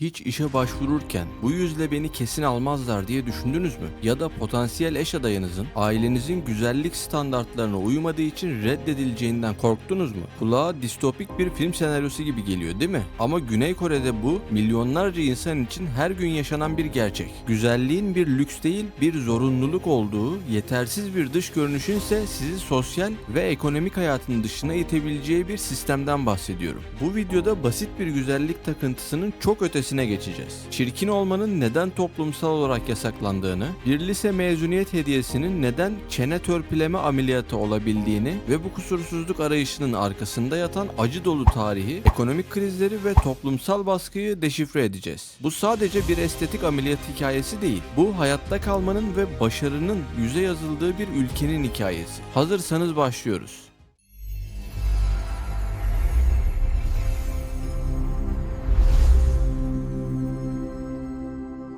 Hiç işe başvururken bu yüzle beni kesin almazlar diye düşündünüz mü? Ya da potansiyel eş adayınızın ailenizin güzellik standartlarına uymadığı için reddedileceğinden korktunuz mu? Kulağa distopik bir film senaryosu gibi geliyor değil mi? Ama Güney Kore'de bu milyonlarca insan için her gün yaşanan bir gerçek. Güzelliğin bir lüks değil, bir zorunluluk olduğu, yetersiz bir dış görünüşün ise sizi sosyal ve ekonomik hayatın dışına itebileceği bir sistemden bahsediyorum. Bu videoda basit bir güzellik takıntısının çok ötesine geçeceğiz. Çirkin olmanın neden toplumsal olarak yasaklandığını, bir lise mezuniyet hediyesinin neden çene törpüleme ameliyatı olabildiğini ve bu kusursuzluk arayışının arkasında yatan acı dolu tarihi, ekonomik krizleri ve toplumsal baskıyı deşifre edeceğiz. Bu sadece bir estetik ameliyat hikayesi değil. Bu hayatta kalmanın ve başarının yüze yazıldığı bir ülkenin hikayesi. Hazırsanız başlıyoruz.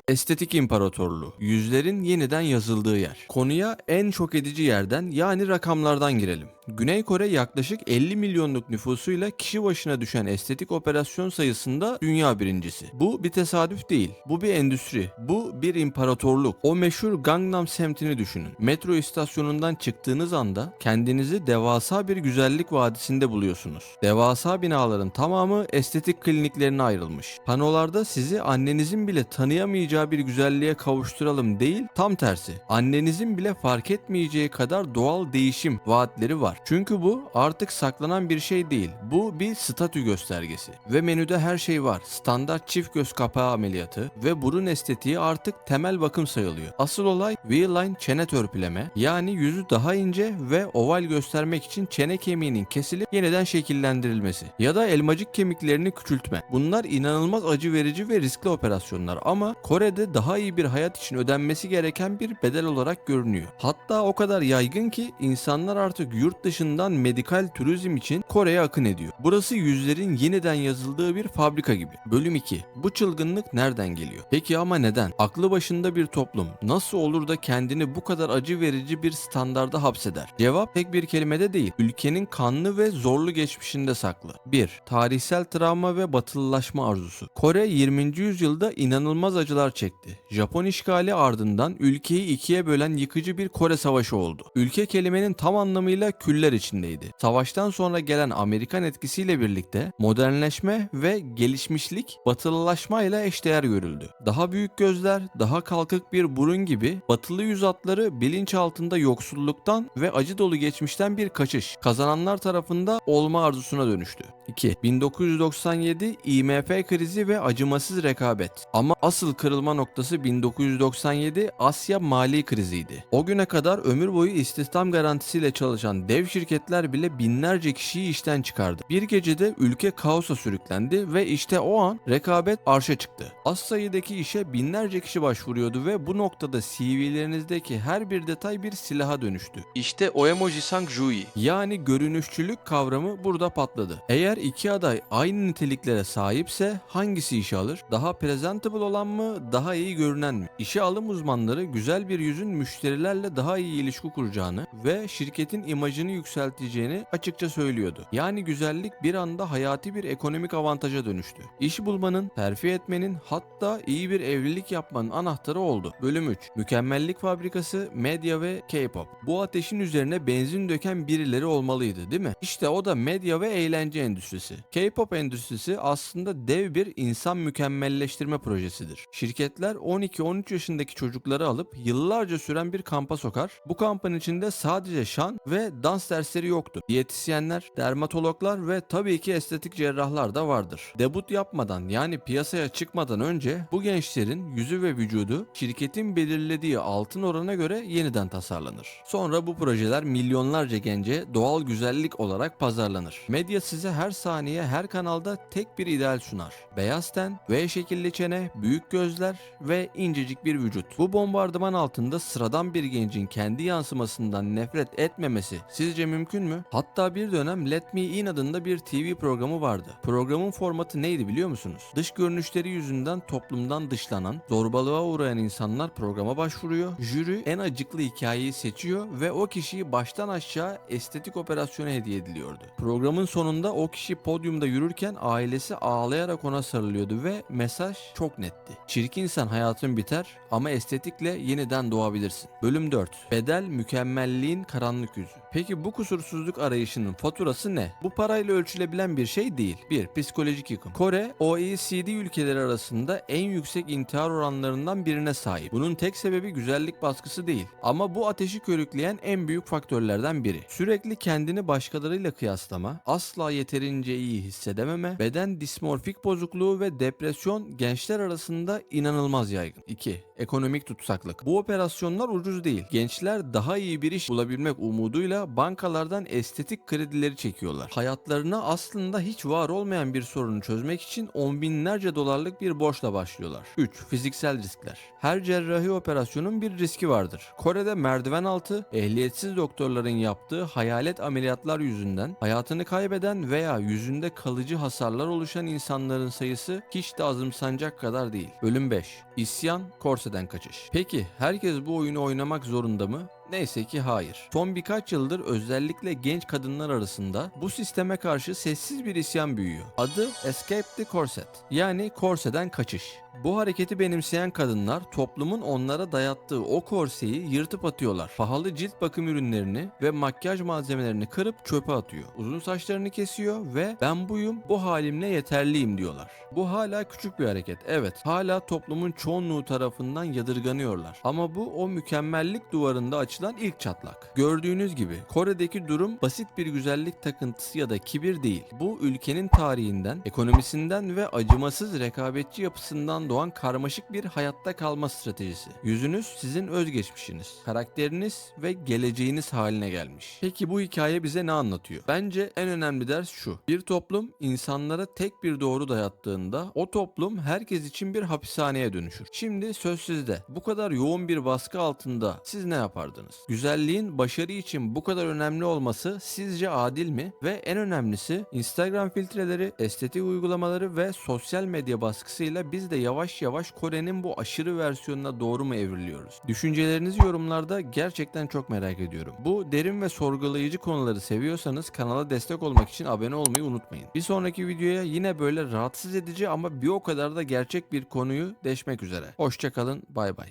Estetik İmparatorluğu, yüzlerin yeniden yazıldığı yer. Konuya en şok edici yerden yani rakamlardan girelim. Güney Kore yaklaşık 50 milyonluk nüfusuyla kişi başına düşen estetik operasyon sayısında dünya birincisi. Bu bir tesadüf değil. Bu bir endüstri. Bu bir imparatorluk. O meşhur Gangnam semtini düşünün. Metro istasyonundan çıktığınız anda kendinizi devasa bir güzellik vadisinde buluyorsunuz. Devasa binaların tamamı estetik kliniklerine ayrılmış. Panolarda sizi annenizin bile tanıyamayacağı bir güzelliğe kavuşturalım değil, tam tersi. Annenizin bile fark etmeyeceği kadar doğal değişim vaatleri var. Çünkü bu artık saklanan bir şey değil. Bu bir statü göstergesi. Ve menüde her şey var. Standart çift göz kapağı ameliyatı ve burun estetiği artık temel bakım sayılıyor. Asıl olay V-line çene törpüleme, yani yüzü daha ince ve oval göstermek için çene kemiğinin kesilip yeniden şekillendirilmesi ya da elmacık kemiklerini küçültme. Bunlar inanılmaz acı verici ve riskli operasyonlar ama Kore'de daha iyi bir hayat için ödenmesi gereken bir bedel olarak görünüyor. Hatta o kadar yaygın ki insanlar artık yurt dışından medikal turizm için Kore'ye akın ediyor. Burası yüzlerin yeniden yazıldığı bir fabrika gibi. Bölüm 2. Bu çılgınlık nereden geliyor? Peki ama neden? Aklı başında bir toplum nasıl olur da kendini bu kadar acı verici bir standarda hapseder? Cevap tek bir kelimede değil. Ülkenin kanlı ve zorlu geçmişinde saklı. 1. Tarihsel travma ve batılılaşma arzusu. Kore 20. yüzyılda inanılmaz acılar çekti. Japon işgali ardından ülkeyi ikiye bölen yıkıcı bir Kore Savaşı oldu. Ülke kelimenin tam anlamıyla küller içindeydi. Savaştan sonra gelen Amerikan etkisiyle birlikte modernleşme ve gelişmişlik batılılaşmayla eşdeğer görüldü. Daha büyük gözler, daha kalkık bir burun gibi batılı yüz hatları bilinç altında yoksulluktan ve acı dolu geçmişten bir kaçış, kazananlar tarafında olma arzusuna dönüştü. 2. 1997 IMF krizi ve acımasız rekabet. Ama asıl kırılma noktası 1997 Asya mali kriziydi. O güne kadar ömür boyu istihdam garantisiyle çalışan dev şirketler bile binlerce kişiyi işten çıkardı. Bir gecede ülke kaosa sürüklendi ve işte o an rekabet arşa çıktı. Az sayıdaki işe binlerce kişi başvuruyordu ve bu noktada CV'lerinizdeki her bir detay bir silaha dönüştü. İşte o emoji Sang-jui, yani görünüşçülük kavramı burada patladı. Eğer iki aday aynı niteliklere sahipse hangisi işe alır? Daha presentable olan mı, daha iyi görünen mi? İşe alım uzmanları güzel bir yüzün müşterilerle daha iyi ilişki kuracağını ve şirketin imajını yükselteceğini açıkça söylüyordu. Yani güzellik bir anda hayati bir ekonomik avantaja dönüştü. İş bulmanın, terfi etmenin, hatta iyi bir evlilik yapmanın anahtarı oldu. Bölüm 3. Mükemmellik fabrikası, medya ve K-pop. Bu ateşin üzerine benzin döken birileri olmalıydı, değil mi? İşte o da medya ve eğlence endüstrisi. K-pop endüstrisi aslında dev bir insan mükemmelleştirme projesidir. Şirketler 12-13 yaşındaki çocukları alıp yıllarca süren bir kampa sokar. Bu kampın içinde sadece şan ve dans dersleri yoktu. Diyetisyenler, dermatologlar ve tabii ki estetik cerrahlar da vardır. Debut yapmadan, yani piyasaya çıkmadan önce bu gençlerin yüzü ve vücudu şirketin belirlediği altın orana göre yeniden tasarlanır. Sonra bu projeler milyonlarca gence doğal güzellik olarak pazarlanır. Medya size her saniye her kanalda tek bir ideal sunar. Beyaz ten, V şekilli çene, büyük gözler ve incecik bir vücut. Bu bombardıman altında sıradan bir gencin kendi yansımasından nefret etmemesi sizce Sizce mümkün mü? Hatta bir dönem Let Me In adında bir TV programı vardı. Programın formatı neydi biliyor musunuz? Dış görünüşleri yüzünden toplumdan dışlanan, zorbalığa uğrayan insanlar programa başvuruyor. Jüri en acıklı hikayeyi seçiyor ve o kişiyi baştan aşağı estetik operasyona hediye ediliyordu. Programın sonunda o kişi podyumda yürürken ailesi ağlayarak ona sarılıyordu ve mesaj çok netti. Çirkinsen hayatın biter ama estetikle yeniden doğabilirsin. Bölüm 4. Bedel mükemmelliğin karanlık yüzü. Peki bu kusursuzluk arayışının faturası ne? Bu parayla ölçülebilen bir şey değil. 1. Psikolojik yıkım. Kore, OECD ülkeleri arasında en yüksek intihar oranlarından birine sahip. Bunun tek sebebi güzellik baskısı değil. Ama bu ateşi körükleyen en büyük faktörlerden biri. Sürekli kendini başkalarıyla kıyaslama, asla yeterince iyi hissedememe, beden dismorfik bozukluğu ve depresyon gençler arasında inanılmaz yaygın. 2. Ekonomik tutsaklık. Bu operasyonlar ucuz değil. Gençler daha iyi bir iş bulabilmek umuduyla bankalardan estetik kredileri çekiyorlar. Hayatlarına aslında hiç var olmayan bir sorunu çözmek için on binlerce dolarlık bir borçla başlıyorlar. 3. Fiziksel riskler. Her cerrahi operasyonun bir riski vardır. Kore'de merdiven altı, ehliyetsiz doktorların yaptığı hayalet ameliyatlar yüzünden hayatını kaybeden veya yüzünde kalıcı hasarlar oluşan insanların sayısı hiç de azımsanacak kadar değil. Bölüm 5. İsyan, korseden kaçış. Peki herkes bu oyunu oynamak zorunda mı? Neyse ki hayır. Son birkaç yıldır özellikle genç kadınlar arasında bu sisteme karşı sessiz bir isyan büyüyor. Adı Escape the Corset, yani korseden kaçış. Bu hareketi benimseyen kadınlar toplumun onlara dayattığı o korseyi yırtıp atıyorlar. Pahalı cilt bakım ürünlerini ve makyaj malzemelerini kırıp çöpe atıyor. Uzun saçlarını kesiyor ve ben buyum, bu halimle yeterliyim diyorlar. Bu hala küçük bir hareket. Evet, hala toplumun çoğunluğu tarafından yadırganıyorlar. Ama bu o mükemmellik duvarında açılan ilk çatlak. Gördüğünüz gibi Kore'deki durum basit bir güzellik takıntısı ya da kibir değil. Bu ülkenin tarihinden, ekonomisinden ve acımasız rekabetçi yapısından doğan karmaşık bir hayatta kalma stratejisi. Yüzünüz sizin özgeçmişiniz, karakteriniz ve geleceğiniz haline gelmiş. Peki bu hikaye bize ne anlatıyor? Bence en önemli ders şu: bir toplum insanlara tek bir doğru dayattığında o toplum herkes için bir hapishaneye dönüşür. Şimdi söz sizde. Bu kadar yoğun bir baskı altında siz ne yapardınız? Güzelliğin başarı için bu kadar önemli olması sizce adil mi? Ve en önemlisi, Instagram filtreleri, estetik uygulamaları ve sosyal medya baskısıyla biz de yavaş yavaş Kore'nin bu aşırı versiyonuna doğru mu evriliyoruz? Düşüncelerinizi yorumlarda gerçekten çok merak ediyorum. Bu derin ve sorgulayıcı konuları seviyorsanız kanala destek olmak için abone olmayı unutmayın. Bir sonraki videoya yine böyle rahatsız edici ama bir o kadar da gerçek bir konuyu deşmek üzere. Hoşça kalın, bay bay.